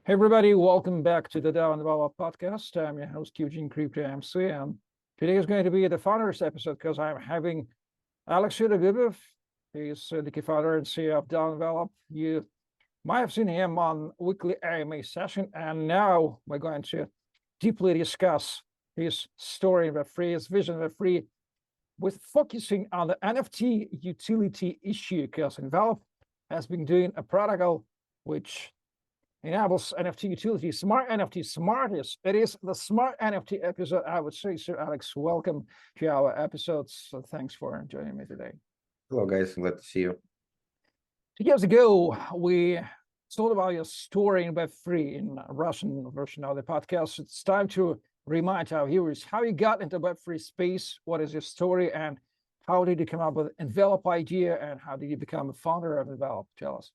Hey everybody, welcome back to the DAO and Envelop podcast. I'm your host, Eugene Crypto MC, and today is going to be the founders episode because I'm having Alex Shedogubov. He's the co-founder and CEO of DAO and Envelop. You might have seen him on weekly AMA session, and now we're going to deeply discuss his story in Web3, his vision of Web3, with focusing on the NFT utility issue, because Envelop has been doing a protocol which enables NFT utility, smart NFT, smartest. It is the smart NFT episode, I would say. So, Alex, welcome to our episodes. So thanks for joining me today. Hello, guys. Glad to see you. 2 years ago, we told about your story in Web3 in Russian version of the podcast. It's time to remind our viewers how you got into Web3 space, what is your story, and how did you come up with Envelop idea, and how did you become a founder of Envelop? Tell us.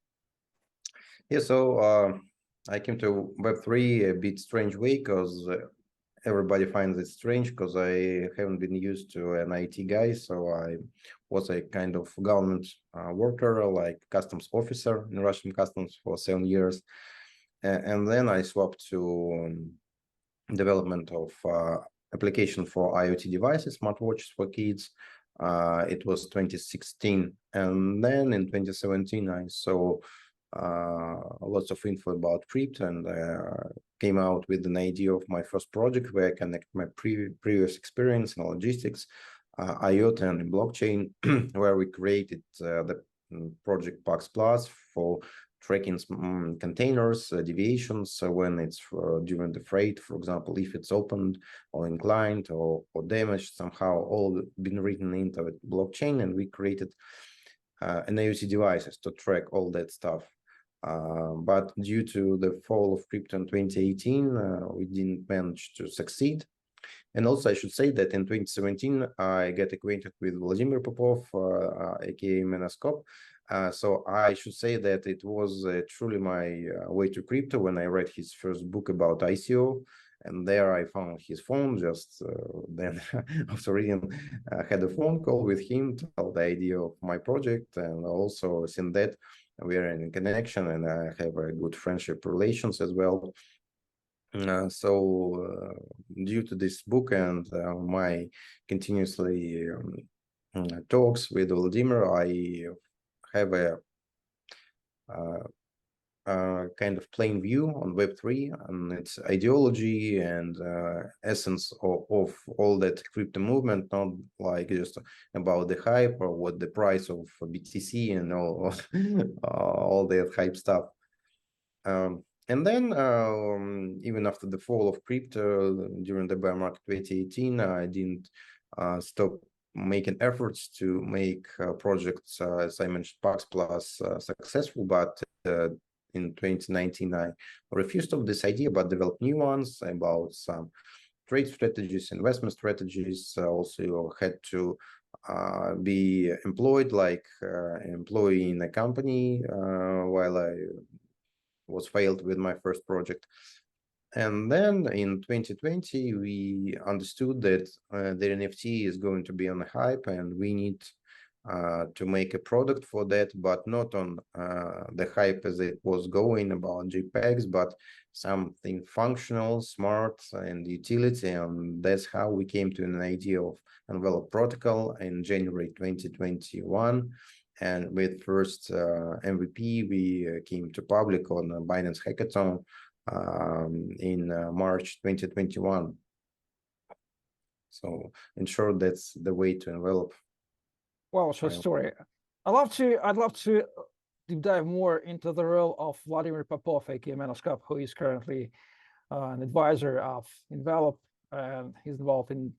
Yeah, so I came to Web3 a bit strange way because everybody finds it strange because I haven't been used to an IT guy. So I was a kind of government worker, like customs officer in Russian customs for 7 years. And then I swapped to development of application for IoT devices, smartwatches for kids. It was 2016. And then in 2017, I saw lots of info about crypto, and came out with an idea of my first project where I connect my previous experience in logistics, IoT, and blockchain, where we created the project Pax Plus for tracking containers, deviations when it's during the freight, for example, if it's opened or inclined or damaged somehow, all been written into the blockchain, and we created an IoT devices to track all that stuff. But due to the fall of crypto in 2018, we didn't manage to succeed. And also, I should say that in 2017, I got acquainted with Vladimir Popov, aka Menaskop. So I should say that it was truly my way to crypto when I read his first book about ICO. And there I found his phone. Just then, after reading, had a phone call with him to tell the idea of my project. And also, since that, we are in connection, and I have a good friendship relations as well. So due to this book and my continuously talks with Vladimir, I have a kind of plain view on Web3 and its ideology and essence of all that crypto movement, not like just about the hype or what the price of BTC and all that hype stuff. And then even after the fall of crypto during the bear market 2018, I didn't stop making efforts to make projects, as I mentioned, Pax Plus successful, but in 2019, I refused of this idea, but developed new ones about some trade strategies, investment strategies. Also had to be employed like employee in a company while I was failed with my first project. And then in 2020, we understood that the NFT is going to be on a hype, and we need to make a product for that, but not on the hype as it was going about JPEGs, but something functional, smart, and utility. And that's how we came to an idea of Envelop protocol in January 2021. And with first MVP, we came to public on Binance Hackathon in March 2021. So in short, that's the way to Envelop. Well, short story. I'd love to deep dive more into the role of Vladimir Popov, aka Menaskop, who is currently an advisor of Envelop, and he's involved in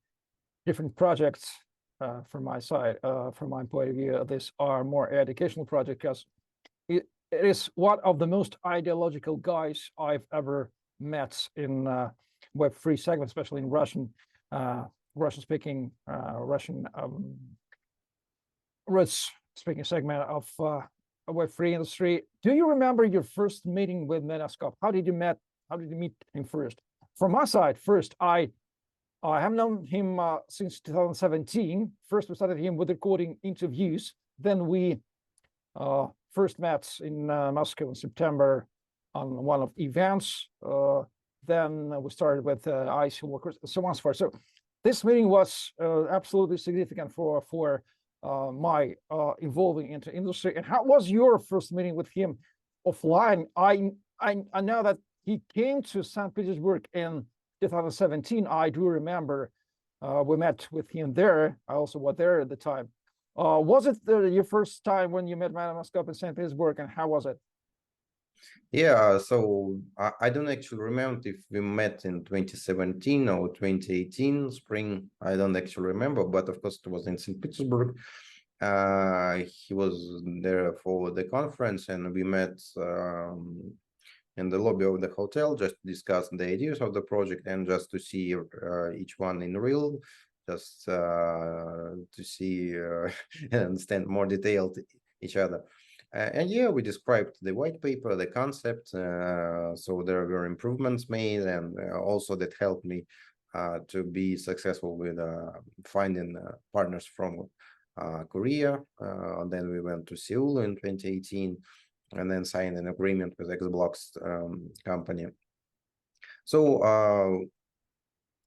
different projects. From my side, from my point of view, these are more educational projects because it is one of the most ideological guys I've ever met in Web3 segment, especially in Russian-speaking Russian-speaking segment of Web3 industry. Do you remember your first meeting with Menaskop? How did you meet him first? From my side, first I have known him since 2017. First, we started him with recording interviews. Then we first met in Moscow in September on one of events. Then we started with IC workers, so on and so forth. So this meeting was absolutely significant for my involving into industry. And how was your first meeting with him offline? I know that he came to St. Petersburg in 2017. I do remember we met with him there. I also was there at the time. Was it your first time when you met Menaskop in St. Petersburg, and how was it? Yeah, so I don't actually remember if we met in 2017 or 2018 spring. I don't actually remember, but of course it was in St. Petersburg. He was there for the conference, and we met in the lobby of the hotel just to discuss the ideas of the project and just to see each one in real, just to see and understand more detailed each other. And yeah, we described the white paper, the concept. So there were improvements made, and also that helped me to be successful with finding partners from Korea. Then we went to Seoul in 2018, and then signed an agreement with Xbox company. So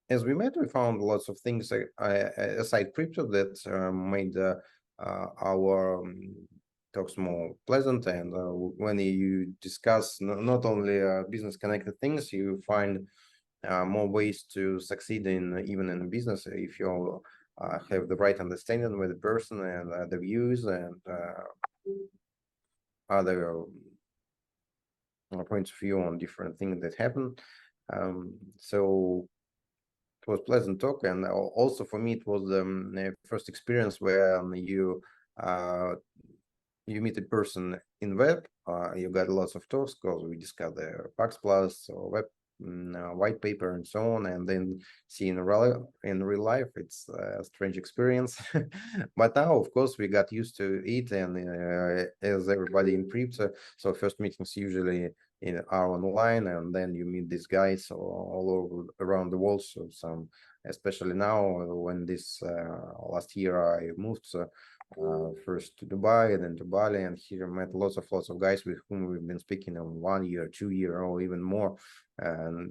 as we met, we found lots of things aside crypto that made our talks more pleasant. And when you discuss not only business connected things, you find more ways to succeed in even in business if you have the right understanding with the person and the views and other points of view on different things that happen. So it was pleasant talk, and also for me it was the first experience where you meet a person in web. You got lots of talks because we discussed the Pax Plus or web white paper and so on, and then see in real life, it's a strange experience. But now, of course, we got used to it, and as everybody in crypto, so first meetings usually are online, and then you meet these guys all over around the world. So some, especially now when this last year I moved first to Dubai and then to Bali, and here met lots of guys with whom we've been speaking in 1 year, 2 year, or even more, and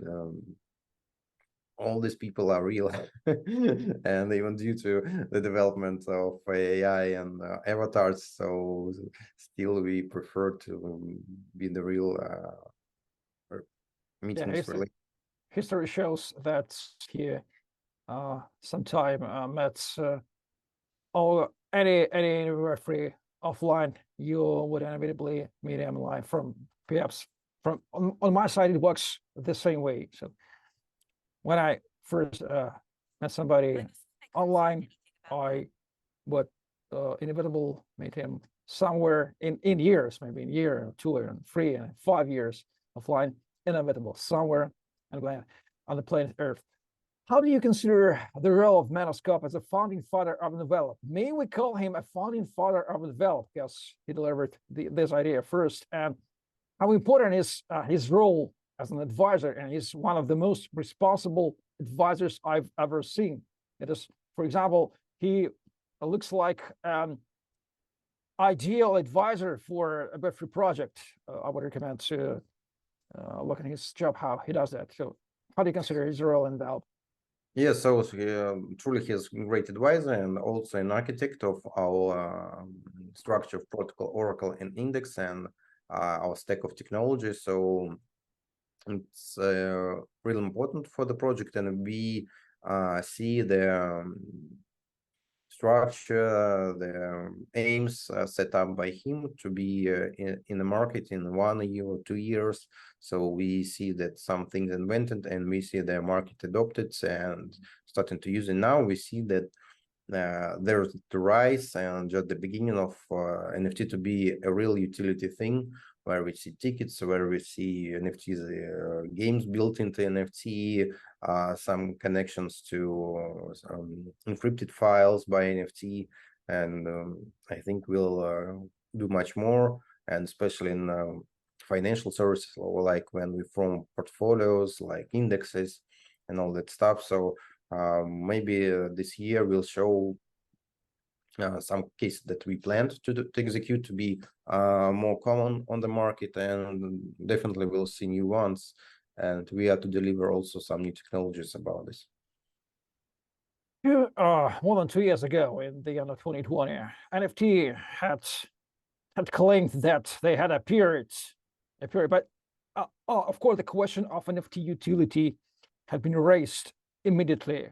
all these people are real. And even due to the development of AI and avatars, so still we prefer to be the real meetings. Yeah, history shows that he sometime met all any referee offline. You would inevitably meet him live from perhaps from on my side. It works the same way. So when I first met somebody online, I would inevitably meet him somewhere in years, maybe in a year or 2 or 3 and 5 years offline, inevitable somewhere on the planet Earth. How do you consider the role of Menaskop as a founding father of Envelop? May we call him a founding father of Envelop because he delivered this idea first, and how important is his role as an advisor? And he's one of the most responsible advisors I've ever seen. It is, for example, he looks like an ideal advisor for a Web3 project. I would recommend to look at his job, how he does that. So how do you consider his role in Envelop? Yeah, so truly he's a great advisor and also an architect of our structure of protocol, Oracle, and Index, and our stack of technology. So it's really important for the project, and we see the structure, the aims set up by him to be in the market in 1 year or 2 years. So we see that some things invented, and we see the market adopted and starting to use it. Now we see that there's the rise and just the beginning of NFT to be a real utility thing, where we see tickets, where we see NFTs, games built into NFT, some connections to some encrypted files by NFT, and I think we'll do much more, and especially in financial services, like when we form portfolios, like indexes and all that stuff. So maybe this year we'll show some cases that we planned to execute to be more common on the market, and definitely we'll see new ones. And we have to deliver also some new technologies about this. More than 2 years ago, in the end of 2020, NFT had claimed that they had a period, but of course, the question of NFT utility had been raised immediately,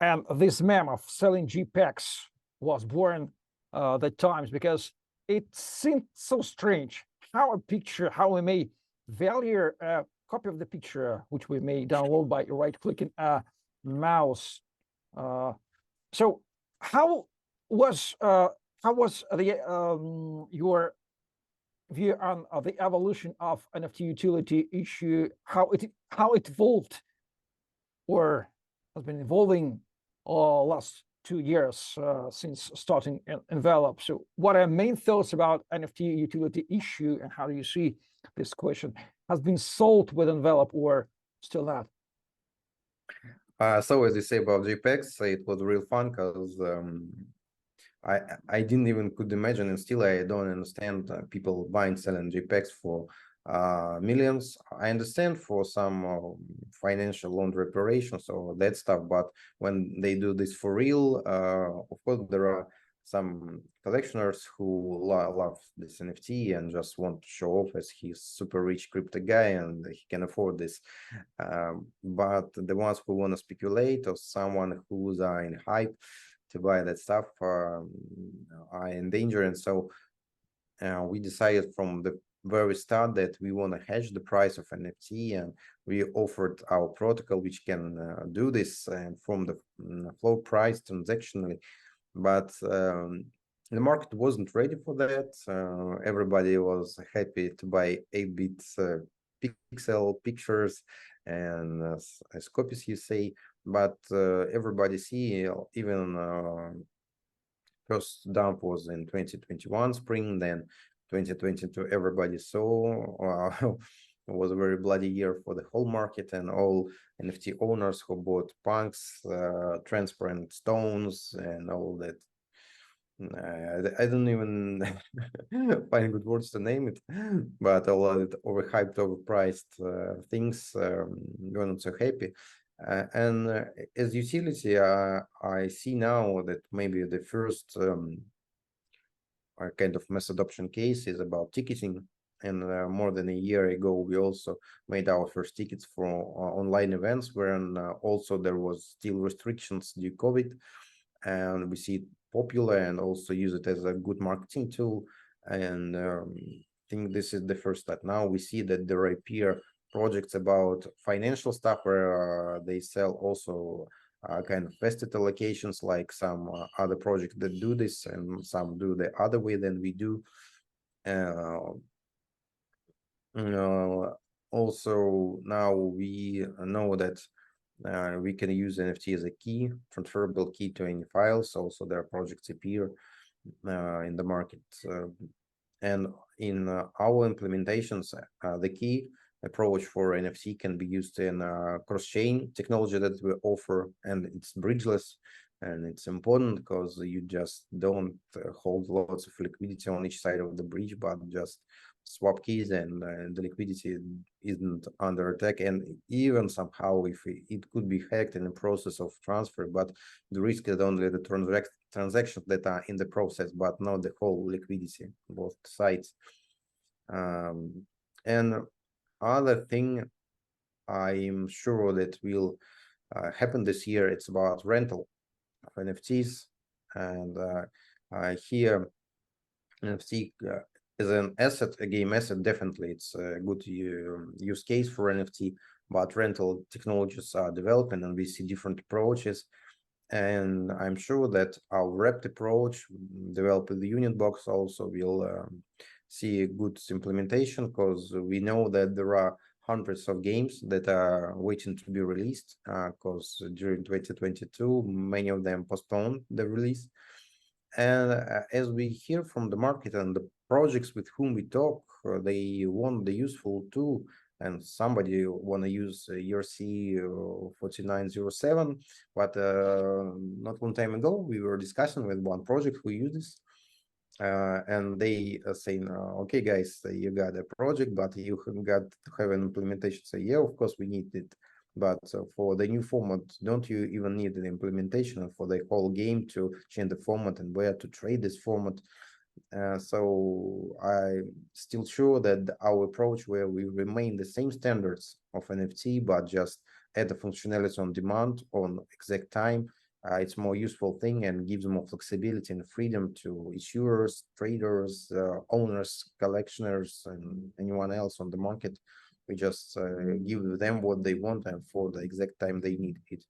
and this meme of selling JPEGs was born that times, because it seemed so strange how a picture, how we may value a copy of the picture, which we may download by right-clicking a mouse. So how was the your view on the evolution of NFT utility issue, how it evolved or has been evolving last 2 years since starting Envelop? So what are main thoughts about NFT utility issue, and how do you see this question has been solved with Envelop or still not? So as you say about JPEGs, it was real fun because I didn't even could imagine, and still I don't understand people buying, selling JPEGs for millions. I understand for some financial loan reparations or that stuff, but when they do this for real, of course there are some collectioners who love this NFT and just want to show off as he's super rich crypto guy and he can afford this. But the ones who want to speculate, or someone who's in hype to buy that stuff, are in danger. And so we decided from the very start that we want to hedge the price of NFT, and we offered our protocol which can do this from the floor price transactionally. But the market wasn't ready for that. Everybody was happy to buy 8-bit pixel pictures and as copies, you say. But everybody see, even first dump was in 2021 spring, then 2022 everybody saw it was a very bloody year for the whole market, and all NFT owners who bought punks, transparent stones, and all that. I don't even find good words to name it, but all of it overhyped, overpriced things were not so happy. And as utility, I see now that maybe the first kind of mass adoption case is about ticketing. And more than a year ago, we also made our first tickets for online events, wherein also there was still restrictions due COVID, and we see it popular and also use it as a good marketing tool. And I think this is the first step. Now we see that there appear projects about financial stuff where they sell also kind of vested allocations, like some other projects that do this, and some do the other way than we do. Also now we know that we can use NFT as a key, transferable key to any files. Also there are projects appear in the market, and in our implementations, the key approach for NFT can be used in cross-chain technology that we offer, and it's bridgeless. And it's important because you just don't hold lots of liquidity on each side of the bridge, but just swap keys, and the liquidity isn't under attack. And even somehow, if it could be hacked in the process of transfer, but the risk is only the transactions that are in the process, but not the whole liquidity, both sides. And other thing I'm sure that will happen this year, it's about rental of NFTs. And here NFT is an asset, a game asset. Definitely it's a good use case for NFT, but rental technologies are developing and we see different approaches. And I'm sure that our wrapped approach developed with the unit box also will see a good implementation, because we know that there are hundreds of games that are waiting to be released, because during 2022 many of them postponed the release. And as we hear from the market and the projects with whom we talk, they want the useful tool and somebody want to use ERC 4907, but not long time ago we were discussing with one project who uses, and they saying, okay guys, you got a project but you got to have an implementation. So yeah, of course we need it, but for the new format, don't you even need the implementation for the whole game to change the format and where to trade this format? So I'm still sure that our approach, where we remain the same standards of NFT, but just add the functionality on demand on exact time, it's more useful thing and gives more flexibility and freedom to issuers, traders, owners, collectioners, and anyone else on the market. We just give them what they want and for the exact time they need it.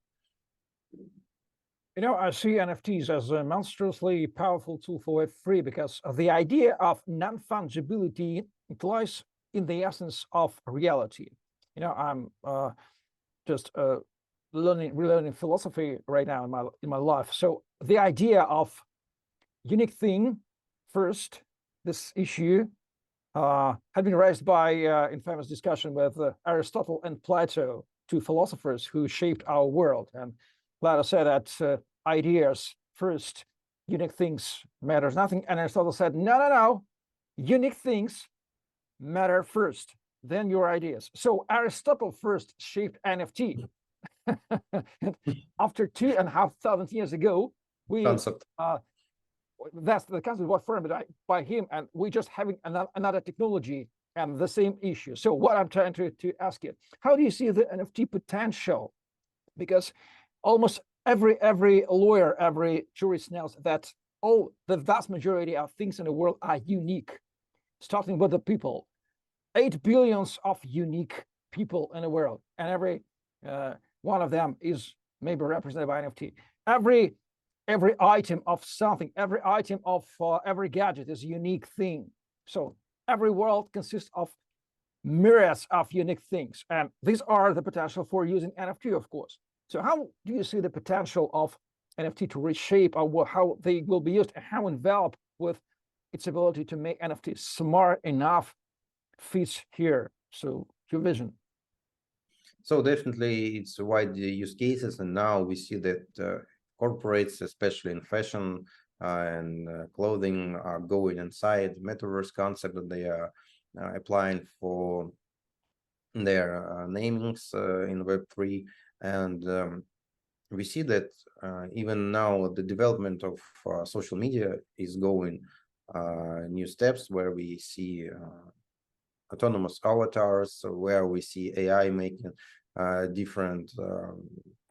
You know, I see NFTs as a monstrously powerful tool for Web3 because the idea of non-fungibility lies in the essence of reality. You know, I'm just relearning philosophy right now in my life. So the idea of unique thing first, this issue had been raised by in famous discussion with Aristotle and Plato, two philosophers who shaped our world. And Plato said that ideas first, unique things matters nothing. And Aristotle said, no, unique things matter first, then your ideas. So Aristotle first shaped NFT. After 2,500 years ago, we Concept. That's the concept was formed by him, and we just having another technology and the same issue. So what I'm trying to ask you, how do you see the NFT potential? Because almost every lawyer, every jurist knows that the vast majority of things in the world are unique, starting with the people. 8 billions of unique people in the world, and every one of them is maybe represented by NFT. Every item of something, every item of every gadget is a unique thing. So every world consists of myriads of unique things, and these are the potential for using NFT, of course. So how do you see the potential of NFT to reshape or how they will be used, and how Envelop with its ability to make NFT smart enough fits here? So your vision. So definitely it's wide use cases, and now we see that corporates, especially in fashion and clothing, are going inside metaverse concept that they are applying for their namings in Web3. And we see that even now the development of social media is going new steps, where we see autonomous avatars, where we see AI making different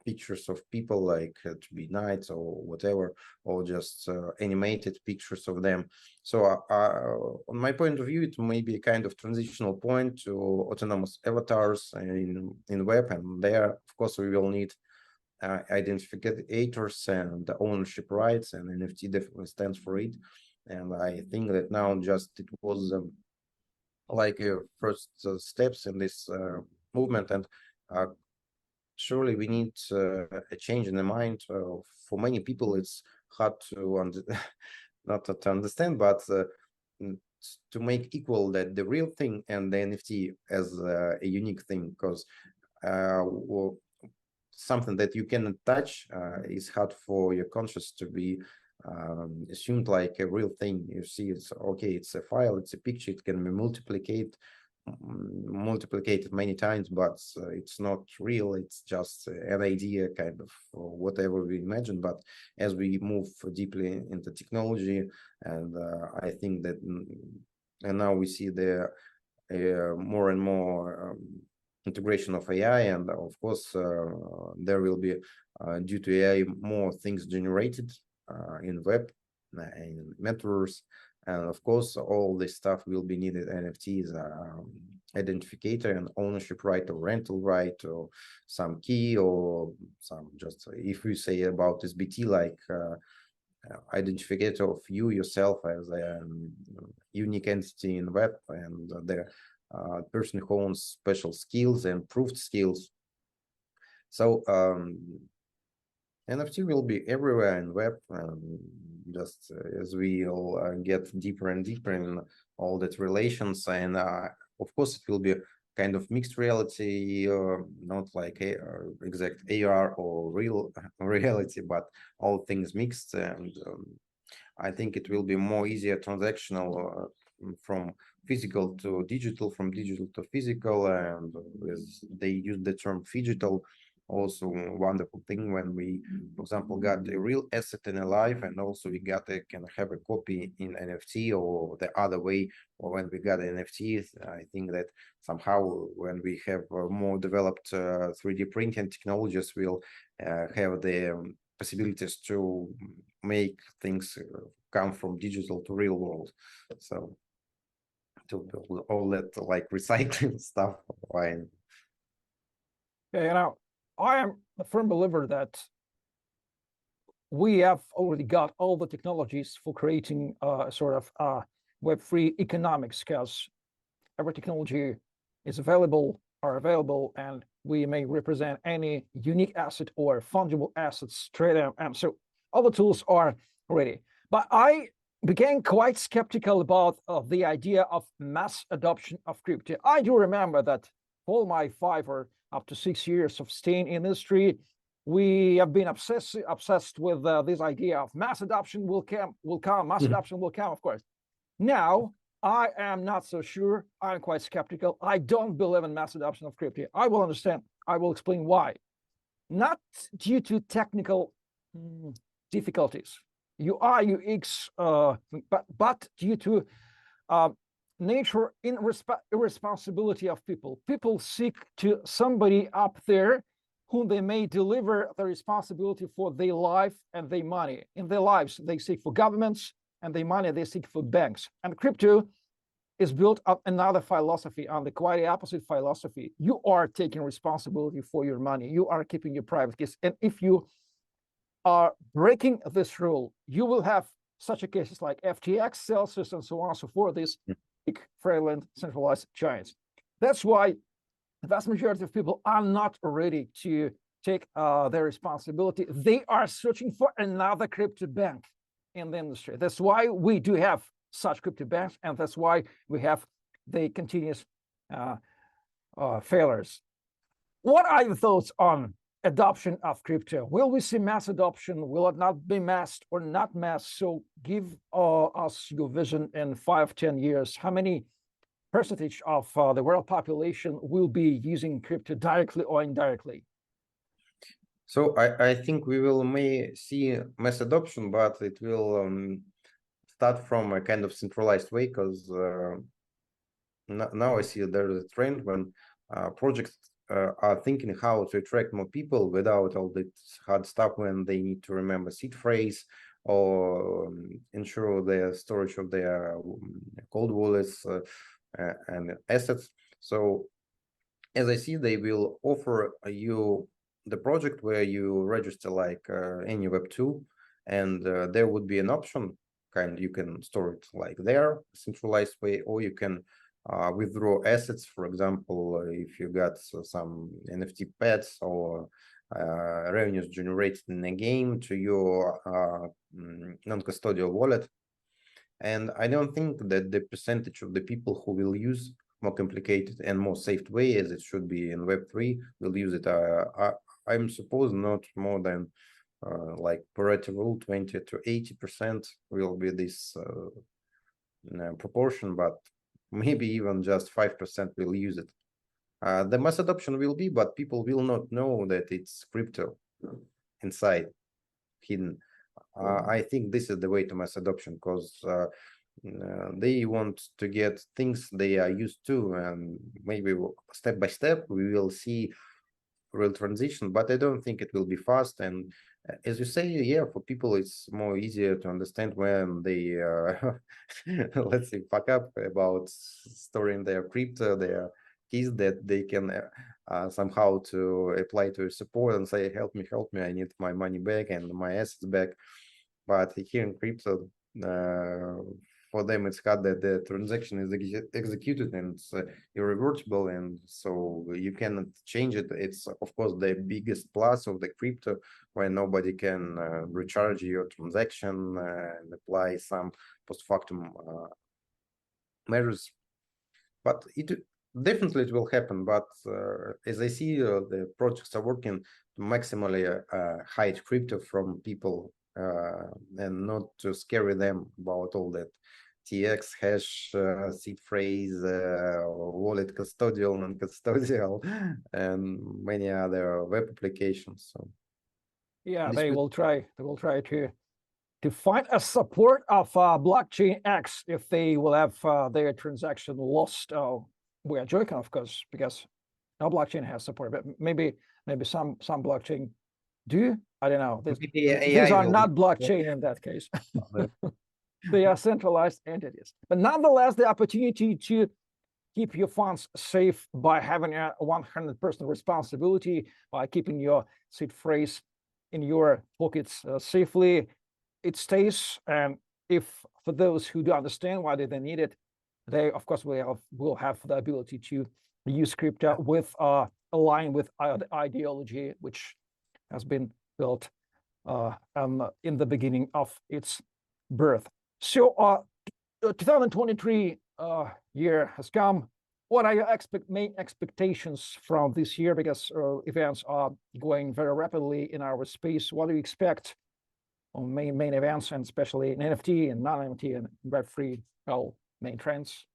pictures of people, like to be knights or whatever, or just animated pictures of them. So on my point of view, it may be a kind of transitional point to autonomous avatars in web, and there, of course, we will need identifiers and the ownership rights, and NFT definitely stands for it. And I think that now just it was like first steps in this movement, and surely we need a change in the mind. For many people, it's hard to not to understand, but to make equal that the real thing and the NFT as a unique thing, because something that you cannot touch is hard for your conscious to be assumed like a real thing. You see, it's okay, it's a file, it's a picture, it can be multiplicated many times, but it's not real. It's just an idea, kind of whatever we imagine. But as we move deeply into technology, and I think that and now we see the more and more integration of AI, and of course there will be due to AI more things generated in web, in metaverse, and of course all this stuff will be needed. NFTs, identifier and ownership right, or rental right, or some key, or some, just if we say about SBT, like identifier of you yourself as a unique entity in web, and the person who owns special skills and proved skills. So NFT will be everywhere in web, just as we all get deeper and deeper in all that relations. And of course, it will be kind of mixed reality, not like a exact AR or real reality, but all things mixed. And I think it will be more easier transactional from physical to digital, from digital to physical, and as they use the term phygital, also wonderful thing when we, for example, got a real asset in a life, and also we can have a copy in NFT or the other way, or when we got NFTs. I think that somehow when we have more developed 3D printing technologies, we'll have the possibilities to make things come from digital to real world. So to build all that like recycling stuff. Why? Yeah, I am a firm believer that we have already got all the technologies for creating sort of Web3 economics, because every technology is available, and we may represent any unique asset or fungible assets straight out. So all the tools are ready. But I became quite skeptical about the idea of mass adoption of crypto. I do remember that all my 5 or up to 6 years of staying in industry, we have been obsessed with this idea of mass adoption will come, mass adoption will come, of course. Now, I am not so sure. I'm quite skeptical. I don't believe in mass adoption of crypto. I will understand. I will explain why. Not due to technical difficulties, UI, UX, but due to nature irresponsibility of people. People seek to somebody up there whom they may deliver the responsibility for their life and their money. In their lives, they seek for governments, and their money they seek for banks. And crypto is built on another philosophy, on the quite opposite philosophy. You are taking responsibility for your money. You are keeping your private keys. And if you are breaking this rule, you will have such a cases like FTX, Celsius, and so on and so forth, these big, fraudulent, centralized giants. That's why the vast majority of people are not ready to take their responsibility. They are searching for another crypto bank in the industry. That's why we do have such crypto banks, and that's why we have the continuous failures. What are your thoughts on adoption of crypto? Will we see mass adoption? Will it not be mass or not mass? So give us your vision in 5-10 years. How many percentage of the world population will be using crypto directly or indirectly? So I think we may see mass adoption, but it will start from a kind of centralized way, because now I see there's a trend when projects are thinking how to attract more people without all the hard stuff when they need to remember seed phrase or ensure the storage of their cold wallets and assets. So as I see, they will offer you the project where you register like any Web2, and there would be an option, you can store it like there, centralized way, or you can withdraw assets. For example, if you got some NFT pets or revenues generated in a game to your non-custodial wallet. And I don't think that the percentage of the people who will use more complicated and more safe way, as it should be in Web3, will use it. I'm supposed not more than like Pareto rule, 20 to 80% will be this proportion, but maybe even just 5% will use it. The mass adoption will be, but people will not know that it's crypto inside, hidden. I think this is the way to mass adoption, because they want to get things they are used to, and maybe step by step we will see real transition, but I don't think it will be fast. And as you say, yeah, for people it's more easier to understand when they let's say fuck up about storing their crypto, their keys, that they can somehow to apply to support and say, help me, I need my money back and my assets back. But here in crypto, for them it's hard that the transaction is executed and it's irreversible, and so you cannot change it. It's of course the biggest plus of the crypto, where nobody can recharge your transaction and apply some post factum measures. But Definitely it will happen, but as I see, the projects are working to maximally hide crypto from people and not to scare them about all that TX hash, seed phrase, wallet custodial, non-custodial, and many other web applications. So Yeah, this they will will try. They will try to find a support of blockchain X if they will have their transaction lost. We are joking, of course, because no blockchain has support, but maybe some blockchain do. I don't know. maybe These AI are will not blockchain in that case. be. They are centralized entities. But nonetheless, the opportunity to keep your funds safe by having a 100% responsibility, by keeping your seed phrase in your pockets safely, it stays. And if for those who do understand why they need it, they of course will have the ability to use crypto with align with ideology which has been built in the beginning of its birth. So 2023 year has come. What are your main expectations from this year? Because events are going very rapidly in our space. What do you expect on main events, and especially in NFT and non-NFT and Web3 main trends?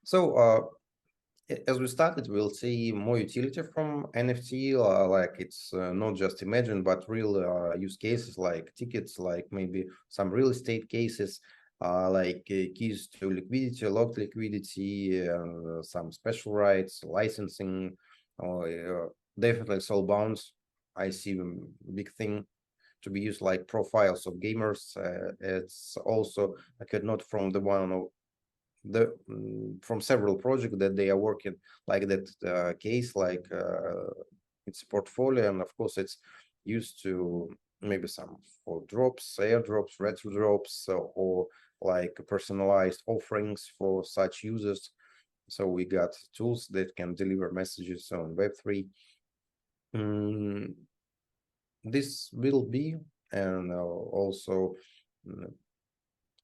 So as we started, we'll see more utility from NFT, like it's not just imagined, but real use cases like tickets, like maybe some real estate cases, like keys to liquidity, locked liquidity, some special rights, licensing, definitely soul bounds. I see a big thing to be used like profiles of gamers. It's also I could not from the one of from several projects that they are working like that case, like it's portfolio, and of course it's used to maybe some for drops, airdrops, retro drops, or like personalized offerings for such users. So we got tools that can deliver messages on Web3. This will be, and also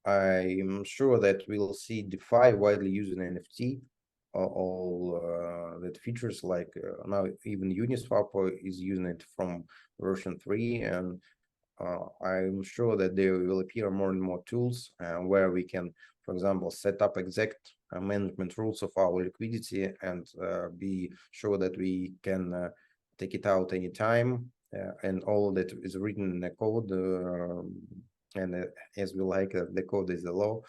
I'm sure that we'll see DeFi widely using NFT, all that features like now even Uniswap is using it from version 3, and I'm sure that there will appear more and more tools where we can, for example, set up exact management rules of our liquidity and be sure that we can take it out anytime, and all that is written in the code. And as we like, the code is the law,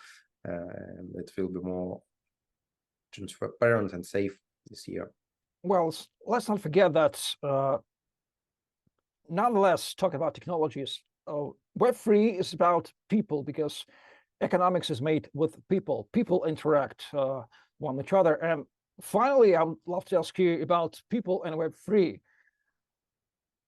and it will be more transparent and safe this year. Well, let's not forget that nonetheless, talking about technologies, Web3 is about people, because economics is made with people. People interact one with each other. And finally, I would love to ask you about people and Web3.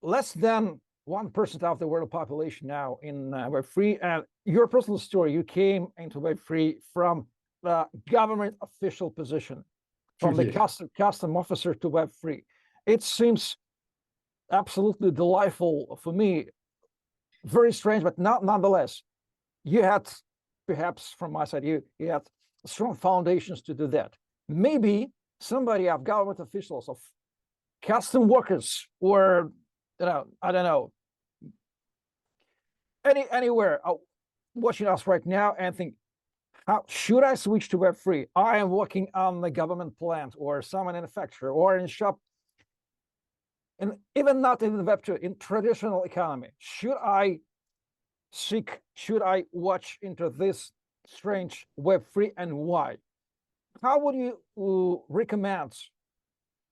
Less than 1% of the world population now in Web3, and your personal story, you came into Web3 from the government official position, from the custom officer to Web3. It seems absolutely delightful for me, very strange, but nonetheless, you had, perhaps from my side, you had strong foundations to do that. Maybe somebody of government officials, of custom workers, or I don't know, anywhere watching us right now and think, how should I switch to Web3? I am working on the government plant or some manufacturer or in a shop, and even not in the Web2, in traditional economy. Should I watch into this strange Web3, and why? How would you recommend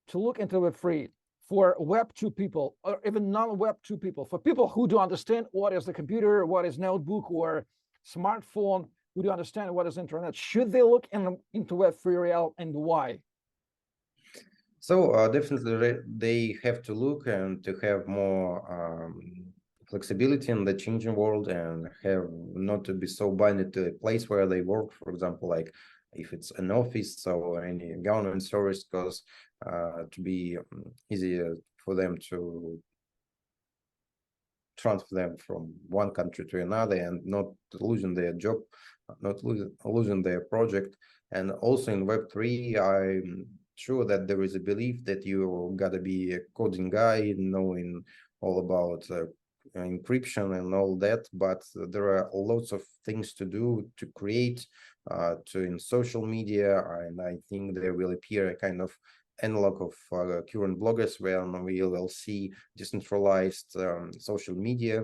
to look into Web3 for Web2 people, or even non-Web2 people, for people who do understand what is the computer, what is notebook or smartphone, who do understand what is internet? Should they look into Web3 realm, and why? So definitely they have to look and to have more flexibility in the changing world, and have not to be so binded to a place where they work, for example, like if it's an office or any government service, because to be easier for them to transfer them from one country to another and not losing their job not losing their project. And also in Web3, I'm sure that there is a belief that you gotta be a coding guy, knowing all about encryption and all that, but there are lots of things to do to create in social media, and I think there will appear a kind of analog of current bloggers where we will see decentralized social media,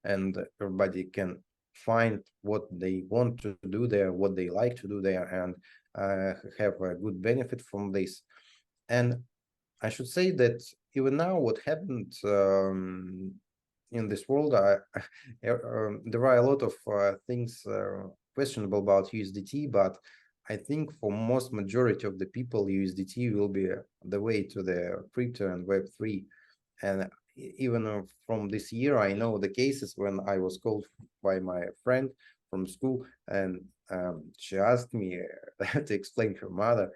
and everybody can find what they want to do there, what they like to do there, and have a good benefit from this. And I should say that even now, what happened in this world, there are a lot of things questionable about USDT, but I think for most majority of the people, USDT will be the way to the crypto and Web3. And even from this year, I know the cases when I was called by my friend from school, and she asked me to explain her mother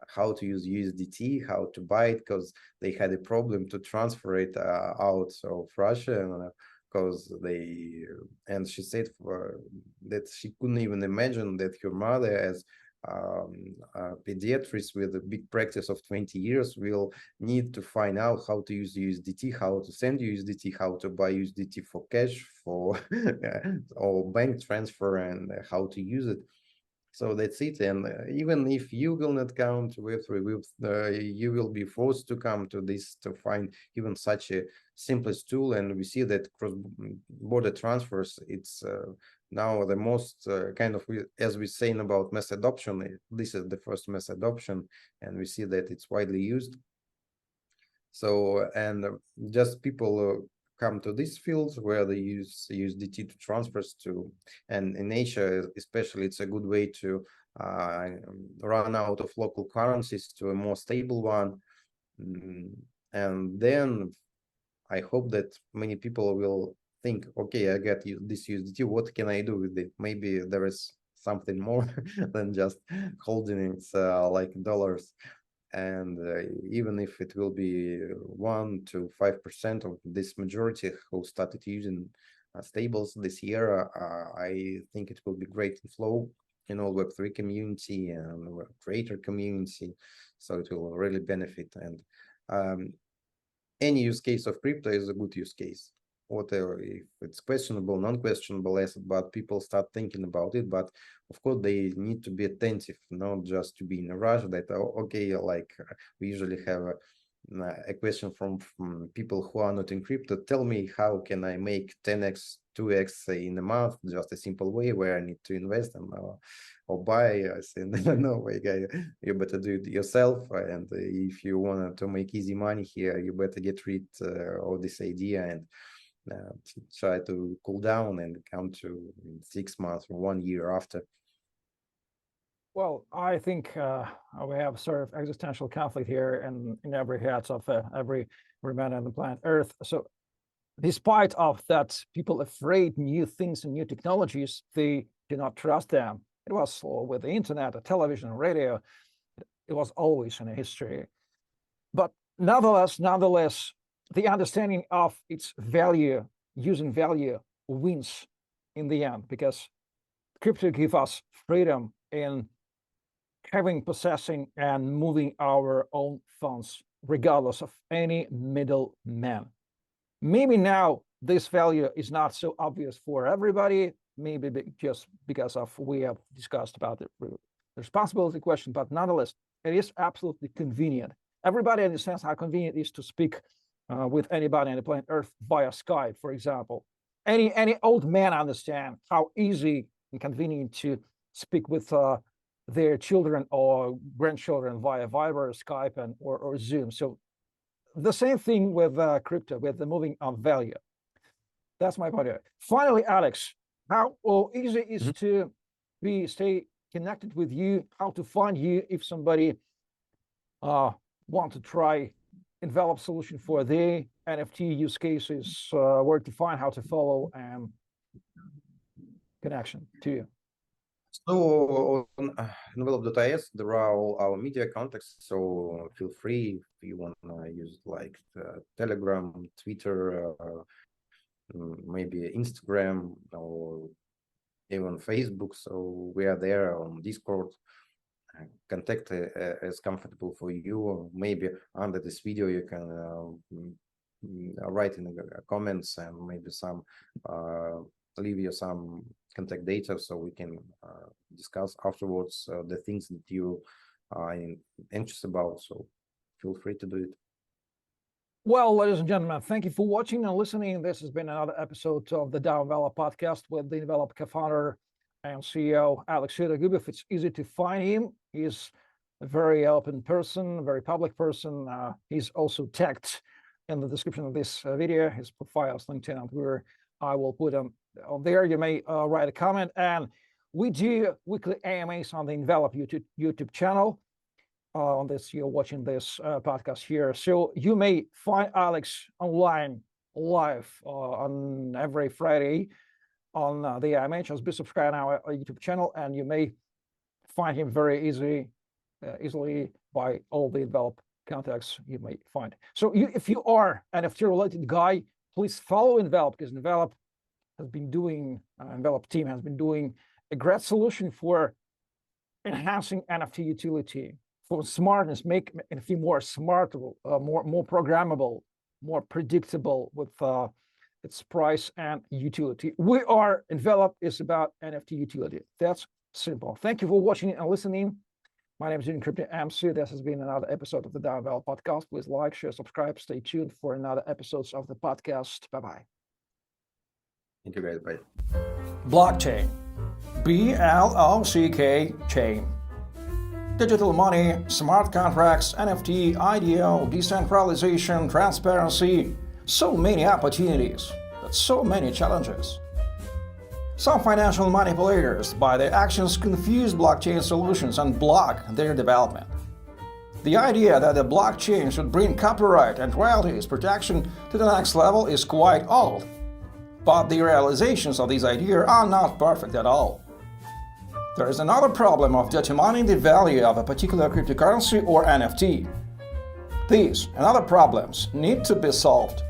how to use USDT, how to buy it, because they had a problem to transfer it out of Russia, because and she said that she couldn't even imagine that her mother, as a pediatrist with a big practice of 20 years, will need to find out how to use USDT, how to send USDT, how to buy USDT for cash, for or bank transfer, and how to use it. So that's it. And even if you will not count Web3, you will be forced to come to this to find even such a simplest tool. And we see that cross-border transfers, it's now the most kind of, as we're saying about mass adoption, this is the first mass adoption, and we see that it's widely used. So, and just people come to these fields where they use USDT to transfers to, and in Asia especially, it's a good way to run out of local currencies to a more stable one. And then I hope that many people will think, okay, I got this USDT, what can I do with it? Maybe there is something more than just holding it like dollars. And even if it will be 1 to 5% of this majority who started using stables this year, I think it will be great flow in all Web3 community and creator community. So it will really benefit. And any use case of crypto is a good use case. Whatever, if it's questionable, non-questionable asset, but people start thinking about it. But of course, they need to be attentive, not just to be in a rush that, okay, like we usually have a question from people who are not in crypto. Tell me, how can I make 10x, 2x in a month? Just a simple way where I need to invest and or buy. I say, no, guy, you better do it yourself. And if you want to make easy money here, you better get rid of this idea and to try to cool down and come to 6 months or 1 year after. Well, I think we have sort of existential conflict here in every head of every man on the planet Earth. So despite of that, people afraid new things and new technologies, they do not trust them. It was with the internet, the television, radio. It was always in history. But nonetheless, the understanding of its value, using value, wins in the end, because crypto gives us freedom in having, possessing, and moving our own funds, regardless of any middleman. Maybe now this value is not so obvious for everybody, maybe just because of we have discussed about the responsibility question, but nonetheless, it is absolutely convenient. Everybody understands how convenient it is to speak with anybody on the planet Earth via Skype, for example. Any old man understands how easy and convenient to speak with their children or grandchildren via Viber, Skype, and or Zoom. So the same thing with crypto, with the moving of value. That's my point of view. Finally, Alex, how easy is to stay connected with you? How to find you if somebody want to try Envelop solution for the NFT use cases? Where to find, how to follow, and connection to you. So on envelop.is, there are all our media contacts. So feel free if you want to use like Telegram, Twitter, maybe Instagram, or even Facebook. So we are there on Discord. Contact as comfortable for you. Maybe under this video you can write in the comments and maybe some leave you some contact data so we can discuss afterwards the things that you are anxious about. So feel free to do it. Well, ladies and gentlemen, thank you for watching and listening. This has been another episode of the DAO Envelop podcast with the Envelop co-founder and CEO, Alex Shedogubov. It's easy to find him. He's a very open person, a very public person. He's also tagged in the description of this video. His profile is LinkedIn, and where I will put him on there. You may write a comment. And we do weekly AMAs on the Envelop YouTube channel. On this, you're watching this podcast here. So you may find Alex online live on every Friday on the AMA. Just be subscribed on our YouTube channel, and you may find him very easily by all the Envelop contacts you may find. So if you are an NFT related guy, please follow Envelop, because Envelop has been doing, Envelop team has been doing a great solution for enhancing NFT utility, for smartness, make NFT more smart, more programmable, more predictable with its price and utility. Envelop is about NFT utility. That's simple. Thank you for watching and listening. My name is Eugene Crypto MC. This has been another episode of the DAO Envelop podcast. Please like, share, subscribe. Stay tuned for another episodes of the podcast. Bye-bye. Thank you, guys. Bye. Blockchain. BLOCK chain. Digital money, smart contracts, NFT, IDO, decentralization, transparency. So many opportunities, but so many challenges. Some financial manipulators, by their actions, confuse blockchain solutions and block their development. The idea that the blockchain should bring copyright and royalties protection to the next level is quite old, but the realizations of these ideas are not perfect at all. There is another problem of determining the value of a particular cryptocurrency or NFT. These and other problems need to be solved.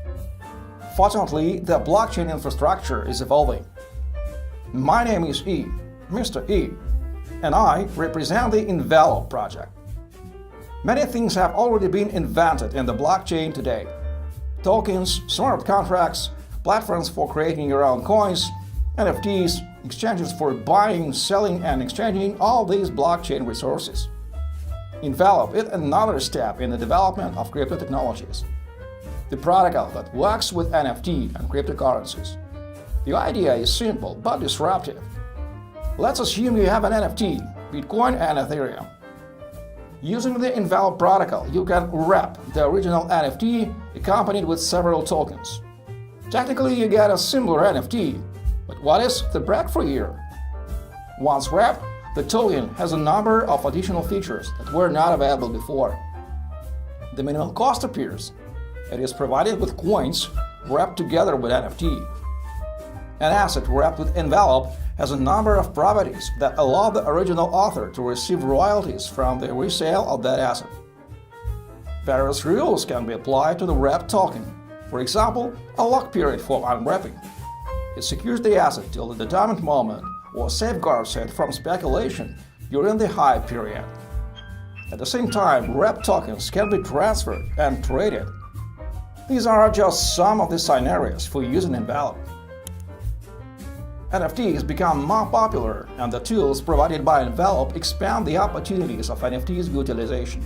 Fortunately, the blockchain infrastructure is evolving. My name is Mr. E, and I represent the Envelop project. Many things have already been invented in the blockchain today. Tokens, smart contracts, platforms for creating your own coins, NFTs, exchanges for buying, selling, and exchanging all these blockchain resources. Envelop is another step in the development of crypto technologies. The protocol that works with NFT and cryptocurrencies. The idea is simple but disruptive. Let's assume you have an NFT, Bitcoin and Ethereum. Using the Envelop protocol, you can wrap the original NFT accompanied with several tokens. Technically, you get a similar NFT, but what is the breakthrough here? Once wrapped, the token has a number of additional features that were not available before. The minimal cost appears. It is provided with coins wrapped together with NFT. An asset wrapped with Envelop has a number of properties that allow the original author to receive royalties from the resale of that asset. Various rules can be applied to the wrapped token. For example, a lock period for unwrapping. It secures the asset till the determined moment or safeguards it from speculation during the hype period. At the same time, wrapped tokens can be transferred and traded. These are just some of the scenarios for using Envelop. NFTs become more popular, and the tools provided by Envelop expand the opportunities of NFTs utilization.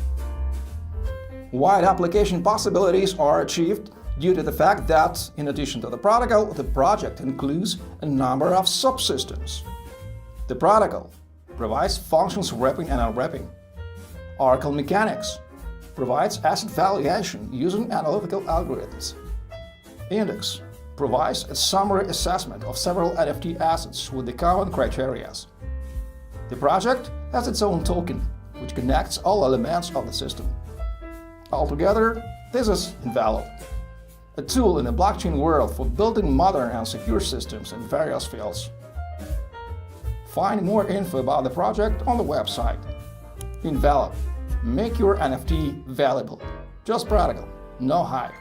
Wide application possibilities are achieved due to the fact that, in addition to the protocol, the project includes a number of subsystems. The protocol provides functions wrapping and unwrapping. Oracle mechanics provides asset valuation using analytical algorithms. Index provides a summary assessment of several NFT assets with the common criteria. The project has its own token, which connects all elements of the system. Altogether, this is Envelop, a tool in the blockchain world for building modern and secure systems in various fields. Find more info about the project on the website. Envelop. Make your NFT valuable. Just practical, no hype.